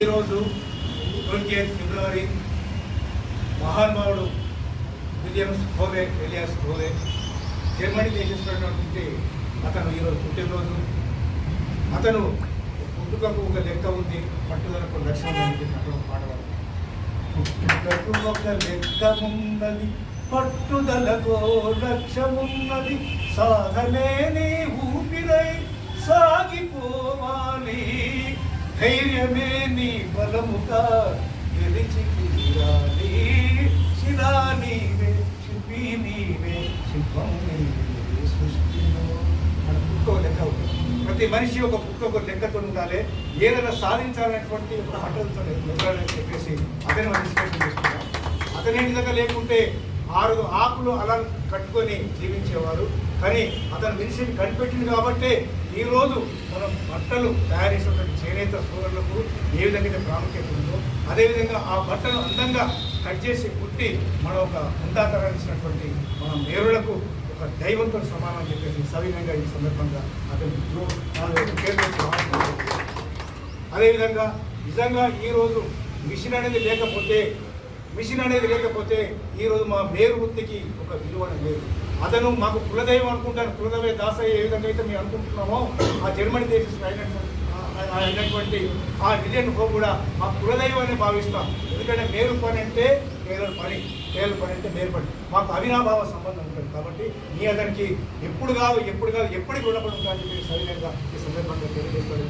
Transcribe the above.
ఈరోజు 28 ఫిబ్రవరి మహానుభావుడు Williams Howe Elias Howe Germany దేశస్తున్నటువంటి అతను ఈరోజు పుట్టినరోజు. అతను పుట్టుకకు ఒక లెక్క ఉంది, పట్టుదలకు లక్ష్యం అతను పాడవాడు. పుట్టుకకు ఒక లెక్క ఉన్నది, పట్టుదలకు లక్ష్యమున్నది, సాధనే నీ ఊపిరై సాగిపోవాలి, ధైర్యమే నీ బలముగా గెలిచి తీరాలి, శిలా నీవే శిల్పి నీవే శిల్పం నీవే సృష్టిలో. మన పుట్టుక లెక్క ఉంటుంది. ప్రతి మనిషి ఒక పుట్టుక లెక్కతో ఉండాలి. ఏదైనా సాధించాలనేటువంటి ఒక హఠంతో ఎదురాలని చెప్పేసి అతను డిస్కషన్ చేసుకున్నాం. అతని విధంగా లేకుంటే 6 ఆకులు అలా కట్టుకొని జీవించేవారు. కానీ అతను మనిషిని కనిపెట్టింది కాబట్టే ఈరోజు మనం బట్టలు తయారు చేసినటువంటి చేనేత సోదరులకు ఏ విధంగా ప్రాముఖ్యత ఉందో అదేవిధంగా ఆ బట్టలు అందంగా కట్ చేసి కుట్టి మన ఒక ఉందాకరించినటువంటి మన మేరులకు ఒక దైవంతో సమానం అని చెప్పేసి సవినంగా ఈ సందర్భంగా అతను పేరు. అదేవిధంగా నిజంగా ఈరోజు మిషన్ అనేది లేకపోతే ఈరోజు మా మేరు వృత్తికి ఒక విలువ లేదు. అతను మాకు కులదైవం అనుకుంటాను. కులదైవ దాసయ్య ఏ విధంగా అయితే మేము అనుకుంటున్నామో ఆ జర్మనీ దేశం అయినటువంటి ఆ విలియన్ హోవే కూడా మా కులదైవాన్ని భావిస్తాం. ఎందుకంటే మేరు పని అంటే పేదల పని, పేదల పని అంటే మేరు పని, మాకు అవినాభావ సంబంధం ఉంటుంది. కాబట్టి మీ అతనికి ఎప్పుడు కాదు ఎప్పటికి రుణపడి ఉంటానని చెప్పి సవినంగా ఈ సందర్భంగా తెలియజేస్తాడు.